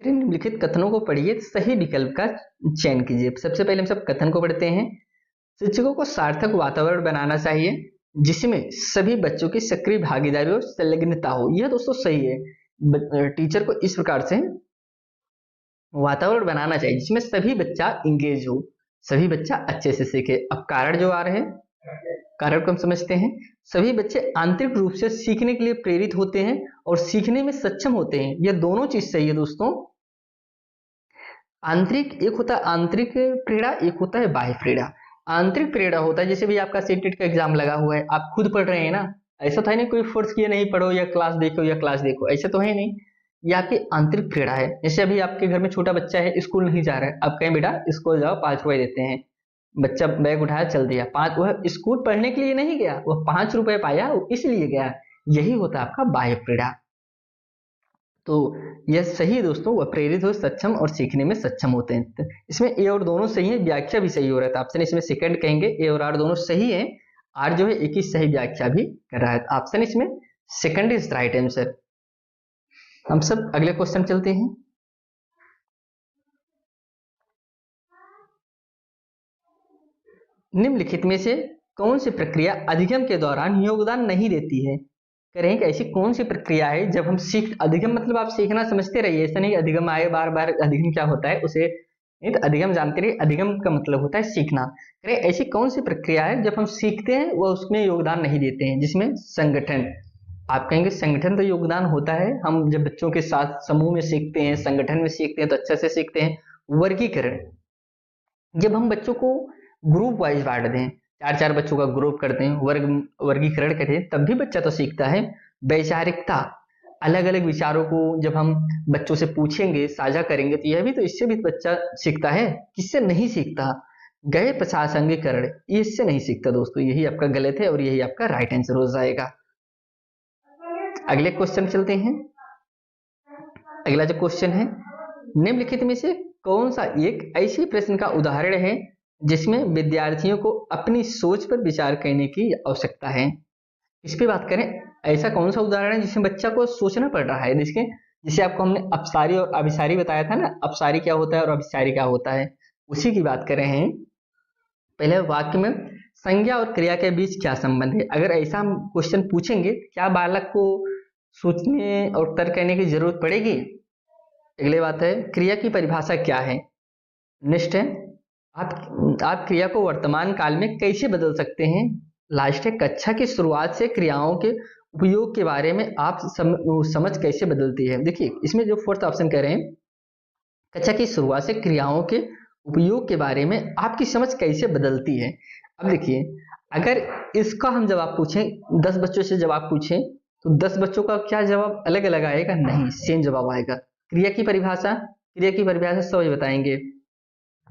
निम्नलिखित कथनों को पढ़िए, सही विकल्प का चयन कीजिए। सबसे पहले हम सब कथन को पढ़ते हैं। शिक्षकों को सार्थक वातावरण बनाना चाहिए जिसमें सभी बच्चों की सक्रिय भागीदारी और संलग्नता हो। यह दोस्तों सही है, टीचर को इस प्रकार से वातावरण बनाना चाहिए जिसमें सभी बच्चा इंगेज हो, सभी बच्चा अच्छे से सीखे। अब कारण जो आ रहे हैं, कारण को हम समझते हैं। सभी बच्चे आंतरिक रूप से सीखने के लिए प्रेरित होते हैं और सीखने में सक्षम होते हैं। यह दोनों चीज सही है दोस्तों। आंतरिक, एक होता है आंतरिक प्रेरणा, एक होता है बाह्य प्रेरणा। आंतरिक प्रेरणा होता है जैसे भी आपका सीटेट का एग्जाम लगा हुआ है, आप खुद पढ़ रहे हैं ना, ऐसा तो है नहीं कोई फोर्स किया नहीं पढ़ो या क्लास देखो या क्लास देखो, ऐसा तो है नहीं। ये आपकी आंतरिक प्रेरणा है। जैसे अभी आपके घर में छोटा बच्चा है, स्कूल नहीं जा रहा है, आप कहें बेटा स्कूल जाओ, 5 रुपए देते हैं, बच्चा बैग उठाया चल दिया, 5, वह स्कूल पढ़ने के लिए नहीं गया, वह 5 रुपए पाया वो इसलिए गया। यही होता है आपका बाह्य प्रेरणा। तो यह सही है दोस्तों, वह प्रेरित हो, सक्षम और सीखने में सक्षम होते हैं। तो इसमें ए और दोनों सही है, व्याख्या भी सही हो रहा है, तो ऑप्शन इसमें सेकंड कहेंगे, ए और आर दोनों सही है। आर जो है एक ही सही व्याख्या भी कर रहा है, ऑप्शन इसमें सेकंड इज राइट आंसर। हम सब अगले क्वेश्चन चलते हैं। निम्नलिखित में से कौन सी प्रक्रिया अधिगम के दौरान योगदान नहीं देती है? करें कि ऐसी कौन सी प्रक्रिया है जब हम अधिगम मतलब आप सीखना समझते रहिए, ऐसा नहीं अधिगम आए बार बार, अधिगम क्या होता है उसे नहीं तो अधिगम जानते रहिए, अधिगम का मतलब होता है सीखना। करें ऐसी कौन सी प्रक्रिया है जब हम सीखते हैं वह उसमें योगदान नहीं देते हैं? जिसमें संगठन, आप कहेंगे संगठन तो योगदान होता है, हम जब बच्चों के साथ समूह में सीखते हैं, संगठन में सीखते हैं तो अच्छे से सीखते हैं। वर्गीकरण, जब हम बच्चों को ग्रुप वाइज बांट दें, चार चार बच्चों का ग्रुप करते हैं, वर्गीकरण करें, तब भी बच्चा तो सीखता है। वैचारिकता, अलग अलग विचारों को जब हम बच्चों से पूछेंगे, साझा करेंगे, तो यह भी तो इससे भी बच्चा सीखता है, किससे नहीं सीखता? गैर प्रासंगिकरण, ये इससे नहीं सीखता दोस्तों, यही आपका गलत है और यही आपका राइट आंसर हो जाएगा। अगले क्वेश्चन चलते हैं। अगला जो क्वेश्चन है, निम्नलिखित में से कौन सा एक ऐसे प्रश्न का उदाहरण है जिसमें विद्यार्थियों को अपनी सोच पर विचार करने की आवश्यकता है? इस पे बात करें, ऐसा कौन सा उदाहरण है जिसमें बच्चा को सोचना पड़ रहा है? जिसे आपको हमने अपसारी और अभिसारी बताया था ना, अपसारी क्या होता है और अभिसारी क्या होता है, उसी की बात कर रहे हैं। पहले वाक्य में संज्ञा और क्रिया के बीच क्या संबंध है? अगर ऐसा हम क्वेश्चन पूछेंगे, क्या बालक को सोचने और तर्क करने की जरूरत पड़ेगी? अगली बात है, क्रिया की परिभाषा क्या है? नेक्स्ट है, आप क्रिया को वर्तमान काल में कैसे बदल सकते हैं? लास्ट है, कक्षा की शुरुआत से क्रियाओं के उपयोग के बारे में आप समझ कैसे बदलती है? देखिए इसमें जो फोर्थ ऑप्शन कह रहे हैं, कक्षा की शुरुआत से क्रियाओं के उपयोग के बारे में आपकी समझ कैसे बदलती है। अब देखिए, अगर इसका हम जवाब पूछें, 10 बच्चों से जवाब पूछें, तो 10 बच्चों का क्या जवाब अलग अलग आएगा? नहीं, सेम जवाब आएगा। क्रिया की परिभाषा समझ बताएंगे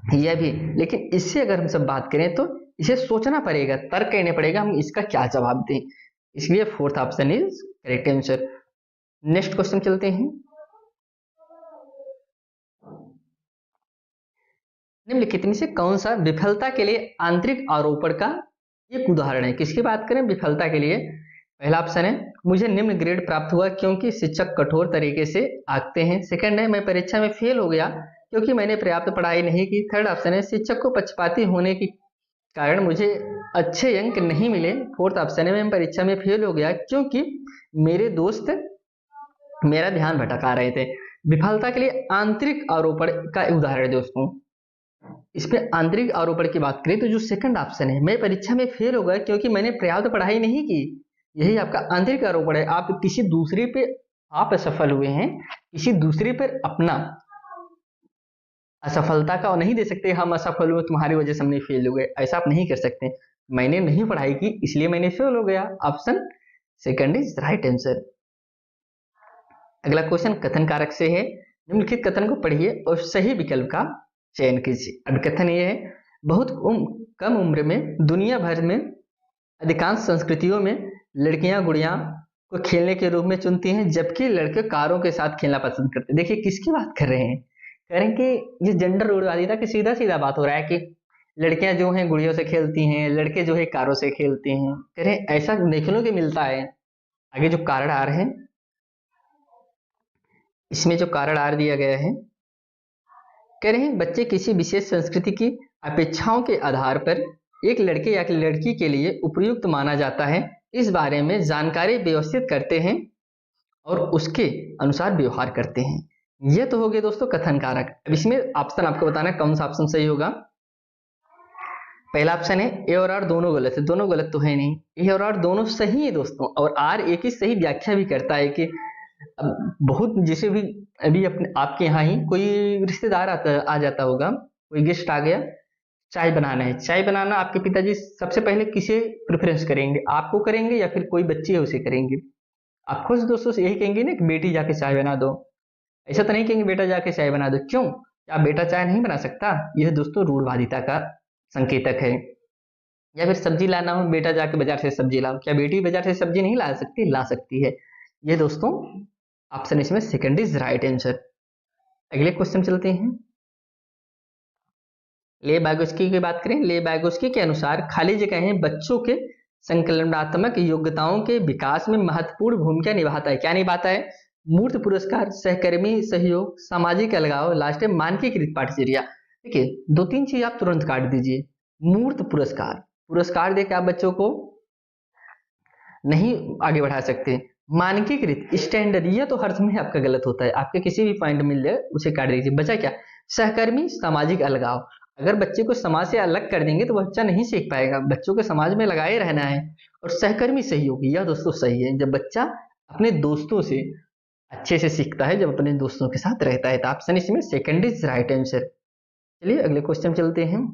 यह भी, लेकिन इससे अगर हम सब बात करें तो इसे सोचना पड़ेगा, तर्क करना पड़ेगा, हम इसका क्या जवाब दें, इसलिए fourth option is correct answer. Next question चलते हैं। निम्नलिखित में से कौन सा विफलता के लिए आंतरिक आरोपण का एक उदाहरण है? किसकी बात करें विफलता के लिए? पहला ऑप्शन है, मुझे निम्न ग्रेड प्राप्त हुआ क्योंकि शिक्षक कठोर तरीके से आंकते हैं। सेकंड है, मैं परीक्षा में फेल हो गया क्योंकि मैंने पर्याप्त पढ़ाई नहीं की। थर्ड ऑप्शन है, शिक्षक को पक्षपाती होने के कारण मुझे अच्छे अंक नहीं मिले। फोर्थ ऑप्शन है, मैं परीक्षा में फेल हो गया क्योंकि मेरे दोस्त मेरा ध्यान भटका रहे थे। विफलता के लिए आंतरिक आरोपण का उदाहरण दोस्तों, इस पे आंतरिक आरोपण की बात करें तो जो सेकंड ऑप्शन है, मैं परीक्षा में फेल हो गया क्योंकि मैंने पर्याप्त पढ़ाई नहीं की, यही आपका आंतरिक आरोपण है। आप किसी दूसरे पे आप असफल हुए हैं, किसी दूसरे पर अपना असफलता का नहीं दे सकते, हम असफल हुए तुम्हारी वजह से हमने फेल हो गए, ऐसा आप नहीं कर सकते। मैंने नहीं पढ़ाई की इसलिए मैंने फेल हो गया, option second is right answer. अगला क्वेश्चन कथन कारक से है, निम्नलिखित कथन को पढ़िए और सही विकल्प का चयन कीजिए। अब कथन ये है, बहुत कम उम्र में दुनिया भर में अधिकांश संस्कृतियों में लड़कियां गुड़िया को खेलने के रूप में चुनती हैं जबकि लड़के कारों के साथ खेलना पसंद करते हैं। देखिए किसकी बात कर रहे हैं? कह रहे हैं कि ये जेंडर रूढ़िवादिता की सीधा सीधा बात हो रहा है कि लड़कियां जो हैं गुड़ियों से खेलती हैं, लड़के जो है कारों से खेलते हैं। कह रहे हैं ऐसा देखने को मिलता है। आगे जो कारण आ रहे हैं, इसमें जो कारण आर दिया गया है, कह रहे हैं बच्चे किसी विशेष संस्कृति की अपेक्षाओं के आधार पर एक लड़के या लड़की के लिए उपयुक्त माना जाता है, इस बारे में जानकारी व्यवस्थित करते हैं और उसके अनुसार व्यवहार करते हैं। यह तो हो गए दोस्तों कथन कारक। अब इसमें ऑप्शन आपको बताना है कौन सा ऑप्शन सही होगा। पहला ऑप्शन है, ए और आर दोनों गलत है। दोनों गलत तो है नहीं, ए और आर दोनों सही है दोस्तों, और आर एक ही सही व्याख्या भी करता है कि बहुत जैसे भी अभी अपने आपके यहाँ ही कोई रिश्तेदार आ जाता होगा, कोई गेस्ट आ गया, चाय बनाना है, चाय बनाना आपके पिताजी सबसे पहले किसे प्रेफरेंस करेंगे? आपको करेंगे या फिर कोई बच्ची है उसे करेंगे? आप खुद दोस्तों से यही कहेंगे ना कि बेटी जाके चाय बना दो, ऐसा तो नहीं कहेंगे बेटा जाके चाय बना दो। क्यों? क्या बेटा चाय नहीं बना सकता? यह दोस्तों रूढ़वादिता का संकेतक है। या फिर सब्जी लाना हो, बेटा जाके बाजार से सब्जी लाओ, क्या बेटी बाजार से सब्जी नहीं ला सकती? ला सकती है। ये दोस्तों ऑप्शन इसमें सेकंड इज राइट आंसर। अगले क्वेश्चन चलते हैं। ले बैगोस्की की बात करें, ले बैगोस्की के अनुसार खाली जगहें बच्चों के संकलनात्मक योग्यताओं के विकास में महत्वपूर्ण भूमिका निभाता है। क्या निभाता है? मूर्त पुरस्कार, सहकर्मी सहयोग, सामाजिक अलगाव, लास्ट है मानकीकृत पाठचर्या। देखिए 2-3 चीज आप तुरंत काट दीजिए। मूर्त पुरस्कार, पुरस्कार देकर आप बच्चों को नहीं आगे बढ़ा सकते। मानकीकृत स्टैंडर्ड, ये तो हर समय आपका गलत होता है, आपके किसी भी पॉइंट मिल जाए उसे काट दीजिए। बचा क्या? सहकर्मी, सामाजिक अलगाव। अगर बच्चे को समाज से अलग कर देंगे तो बच्चा नहीं सीख पाएगा, बच्चों को समाज में लगाए रहना है। और सहकर्मी सहयोग, यह दोस्तों सही है, जब बच्चा अपने दोस्तों से अच्छे से सीखता है, जब अपने दोस्तों के साथ रहता है। तो ऑप्शन इसमें सेकंड इज राइट आंसर। चलिए अगले क्वेश्चन चलते हैं।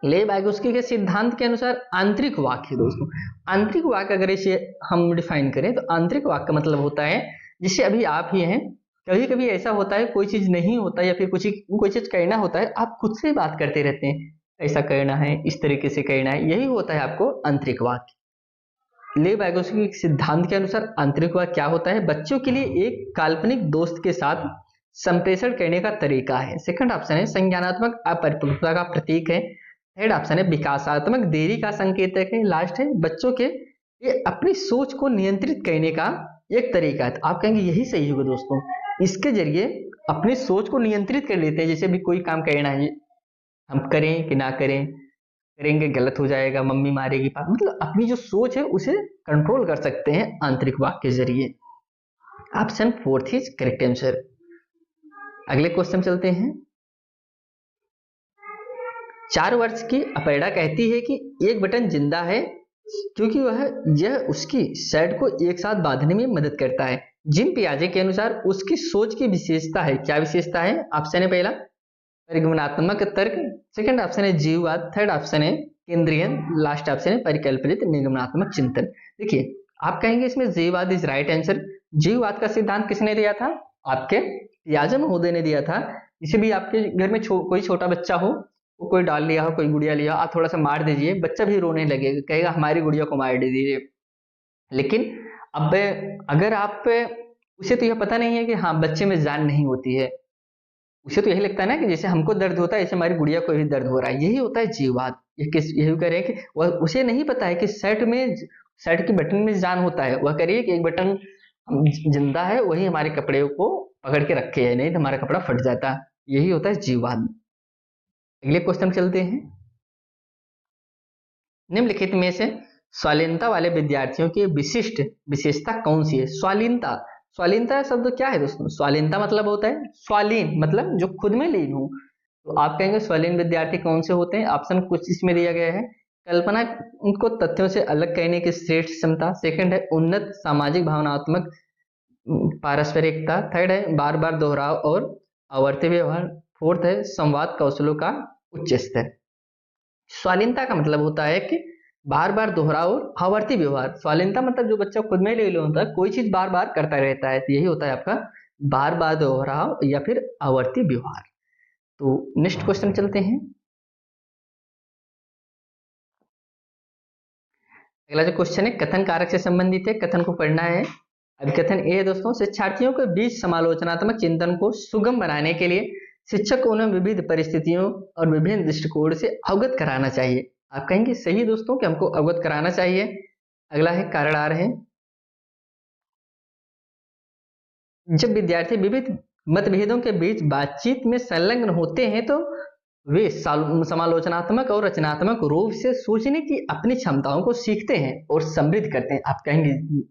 ले बैगोस्की के सिद्धांत के अनुसार आंतरिक वाक्य, दोस्तों आंतरिक वाक्य अगर इसे हम डिफाइन करें तो आंतरिक वाक्य का मतलब होता है, जिससे अभी आप ही हैं, कभी कभी ऐसा होता है कोई चीज नहीं होता या फिर कोई चीज करना होता है, आप खुद से बात करते रहते हैं, ऐसा करना है, इस तरीके से करना है, यही होता है आपको आंतरिक वाक्य। ले बैगोस्की के सिद्धांत के अनुसार आंतरिक वाक्य क्या होता है? बच्चों के लिए एक काल्पनिक दोस्त के साथ संप्रेषण करने का तरीका है। सेकंड ऑप्शन है संज्ञानात्मक अपरिपक्वता का प्रतीक है। थर्ड ऑप्शन है विकासात्मक देरी का संकेतक है। लास्ट है बच्चों के ये अपनी सोच को नियंत्रित करने का एक तरीका है। तो आप कहेंगे यही सही होगा दोस्तों, इसके जरिए अपनी सोच को नियंत्रित कर लेते हैं। जैसे भी कोई काम करना है, हम करें कि ना करें, करेंगे गलत हो जाएगा, मम्मी मारेगी, मतलब अपनी जो सोच है उसे कंट्रोल कर सकते हैं आंतरिक वाक्य के जरिए। Option fourth is correct answer. अगले क्वेश्चन चलते हैं। 4 वर्ष की अपर्णा कहती है कि एक बटन जिंदा है क्योंकि यह उसकी शर्ट को एक साथ बांधने में मदद करता है। जिन पियाजे के अनुसार उसकी सोच की विशेषता है, क्या विशेषता है? ऑप्शन है पहला परिगमनात्मक तर्क, सेकंड ऑप्शन है जीववाद, थर्ड ऑप्शन है केंद्रीय, लास्ट ऑप्शन है परिकल्पित निगमनात्मक चिंतन। देखिए आप कहेंगे इसमें जीववाद इज राइट आंसर। जीववाद का सिद्धांत किसने दिया था? आपके पियाजे महोदय ने दिया था। जिसे भी आपके घर में कोई छोटा बच्चा हो, वो कोई डाल लिया हो, कोई गुड़िया लिया, आप थोड़ा सा मार दीजिए, बच्चा भी रोने लगेगा, कहेगा हमारी गुड़िया को मार दीजिए। लेकिन अब अगर आप उसे तो यह पता नहीं है कि हाँ बच्चे में जान नहीं होती है, उसे तो यही लगता है ना कि जैसे हमको दर्द होता है ऐसे हमारी गुड़िया को भी दर्द हो रहा है। यही होता है जीववाद। यही कह रहे हैं कि वह उसे नहीं पता है कि शर्ट की बटन में जान होता है। वह करिए कि एक बटन जिंदा है, वही हमारे कपड़े को पकड़ के रखे है, नहीं तो हमारा कपड़ा फट जाता। यही होता है जीववाद। अगले क्वेश्चन चलते हैं। निम्नलिखित में से स्वालीनता वाले विद्यार्थियों की विशिष्ट विशेषता कौन सी है? स्वालीनता, स्वालीनता शब्द क्या है दोस्तों? स्वालीनता मतलब होता है स्वालीन, मतलब जो खुद में लीन हो। तो आप कहेंगे स्वालीन विद्यार्थी कौन से होते हैं? ऑप्शन कुछ इसमें दिया गया है। कल्पना उनको तथ्यों से अलग करने की श्रेष्ठ क्षमता, सेकंड है उन्नत सामाजिक भावनात्मक पारस्परिकता, थर्ड है बार बार दोहराव और आवर्ती व्यवहार, फोर्थ है संवाद कौशलों का उच्च स्तर। स्वालीनता का मतलब होता है कि बार बार दोहराव और आवर्ती व्यवहार। स्वालीनता मतलब जो बच्चा खुद में ले होता है, कोई चीज बार बार करता रहता है, तो यही होता है आपका बार बार दोहराव या फिर आवर्ती व्यवहार। तो नेक्स्ट क्वेश्चन चलते हैं। अगला जो क्वेश्चन है कथन कारक से संबंधित है, कथन को पढ़ना है। अब कथन ए है दोस्तों, शिक्षार्थियों के बीच समालोचनात्मक चिंतन को सुगम बनाने के लिए शिक्षक को उन्हें विविध परिस्थितियों और विभिन्न दृष्टिकोण से अवगत कराना चाहिए। आप कहेंगे सही दोस्तों कि हमको अवगत कराना चाहिए। अगला है कारण आ रहे हैं। जब विद्यार्थी विविध मतभेदों के बीच बातचीत में संलग्न होते हैं तो वे समालोचनात्मक और रचनात्मक रूप से सोचने की अपनी क्षमताओं को सीखते हैं और समृद्ध करते हैं। आप कहेंगे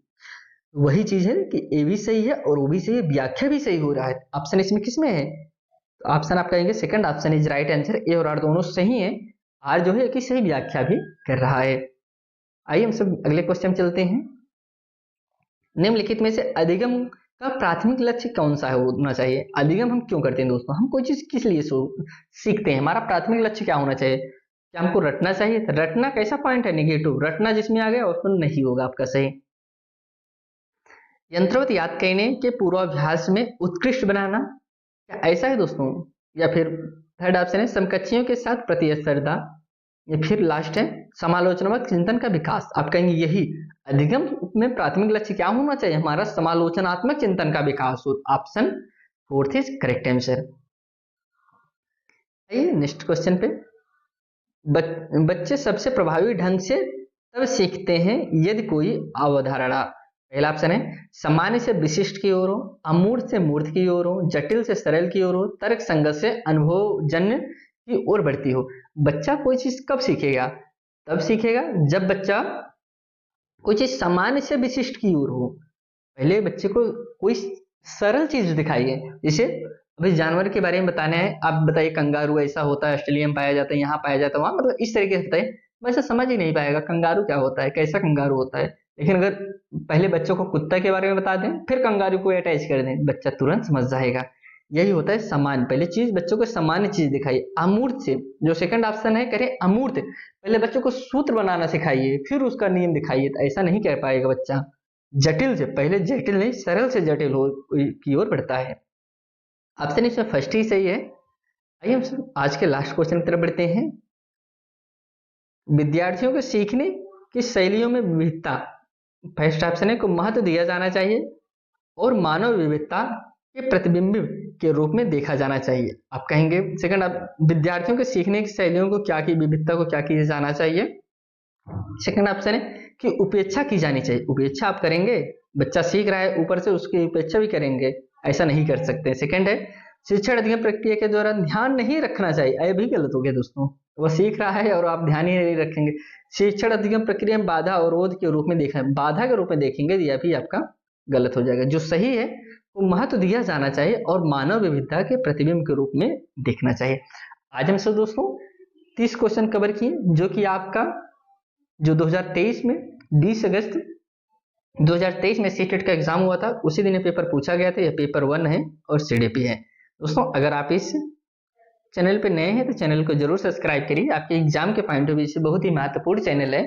वही चीज है कि ए भी सही है और वो भी सही है, व्याख्या भी सही हो रहा है। ऑप्शन इसमें किसमें है? तो ऑप्शन आप कहेंगे second option is right answer. A और आर दोनों सही है, आर जो है कि सही व्याख्या भी कर रहा है। आइए हम सब अगले क्वेश्चन चलते हैं। निम्नलिखित में से अधिगम का प्राथमिक लक्ष्य कौन सा होना चाहिए? अधिगम हम क्यों करते हैं दोस्तों? हम कोई चीज किस लिए सीखते हैं? हमारा प्राथमिक लक्ष्य क्या होना चाहिए? क्या हमको रटना चाहिए? रटना कैसा पॉइंट है नेगेटिव? रटना जिसमें आ गया उसमें नहीं होगा आपका सही। यंत्रवत याद करने के पूर्वाभ्यास में उत्कृष्ट बनाना, क्या ऐसा है दोस्तों? या फिर थर्ड ऑप्शन है समकक्षियों के साथ प्रतिस्पर्धा, ये फिर लास्ट है समालोचनात्मक चिंतन का विकास। आप कहेंगे यही अधिगम में प्राथमिक लक्ष्य क्या होना चाहिए, हमारा समालोचनात्मक चिंतन का विकास हो। Option 4 is correct answer. आइए नेक्स्ट क्वेश्चन पे। बच्चे सबसे प्रभावी ढंग से तब सीखते हैं यदि कोई अवधारणा, पहला ऑप्शन है सामान्य से विशिष्ट की ओर हो, अमूर्त से मूर्त की ओर हो, जटिल से सरल की ओर हो, तर्क संगत से अनुभवजन्य की ओर बढ़ती हो। बच्चा कोई चीज कब सीखेगा, तब सीखेगा जब बच्चा कोई चीज सामान्य से विशिष्ट की ओर हो। पहले बच्चे को कोई सरल चीज दिखाइए, जैसे अभी जानवर के बारे में बताना है, आप बताइए कंगारू ऐसा होता है, ऑस्ट्रेलिया में पाया जाता है, यहाँ पाया जाता है, वहां, मतलब इस तरीके से बताइए, बच्चा समझ ही नहीं पाएगा कंगारू क्या होता है, कैसा कंगारू होता है। लेकिन अगर पहले बच्चों को कुत्ता के बारे में बता दें फिर कंगारू को अटैच कर दें, बच्चा तुरंत समझ जाएगा। यही होता है सामान्य, पहले चीज बच्चों को सामान्य चीज दिखाइए। अमूर्त से, जो सेकंड ऑप्शन है करें अमूर्त, पहले बच्चों को सूत्र बनाना सिखाइए फिर उसका नियम दिखाइए, तो ऐसा नहीं कर पाएगा बच्चा। जटिल से, पहले जटिल नहीं सरल से जटिल हो की ओर बढ़ता है। ऑप्शन इसमें फर्स्ट ही सही है। आइए हम आज के लास्ट क्वेश्चन की तरफ बढ़ते हैं। विद्यार्थियों को सीखने की शैलियों में विविधता, फर्स्ट ऑप्शन है को महत्व दिया जाना चाहिए और मानव विविधता के प्रतिबिंब के रूप में देखा जाना चाहिए। आप कहेंगे सेकंड, आप विद्यार्थियों के सीखने की शैलियों को क्या की, विविधता को क्या किया जाना चाहिए। सेकंड ऑप्शन है कि उपेक्षा की जानी चाहिए। उपेक्षा आप करेंगे, बच्चा सीख रहा है ऊपर से उसकी उपेक्षा भी करेंगे, ऐसा नहीं कर सकते। सेकंड है शिक्षण अध्ययन प्रक्रिया के दौरान ध्यान नहीं रखना चाहिए, यह भी गलत हो गया दोस्तों, वो सीख रहा है और आप ध्यान ही नहीं रखेंगे। शिक्षण अध्ययन प्रक्रिया में बाधा अवरोध के रूप में देखा, बाधा के रूप में देखेंगे, यह भी आपका गलत हो जाएगा। जो सही है वो महत्व दिया जाना चाहिए और मानव विविधता के प्रतिबिंब के रूप में देखना चाहिए। आज हम सब दोस्तों 30 क्वेश्चन कवर किए, जो कि आपका जो 2023 में 20 अगस्त 2023 में सीटेट का एग्जाम हुआ था, उसी दिन पेपर पूछा गया था। यह पेपर 1 है और सीडीपी है। दोस्तों अगर आप इस चैनल पे नए हैं तो चैनल को जरूर सब्सक्राइब करिए, आपके एग्जाम के पॉइंट ऑफ व्यू से बहुत ही महत्वपूर्ण चैनल है।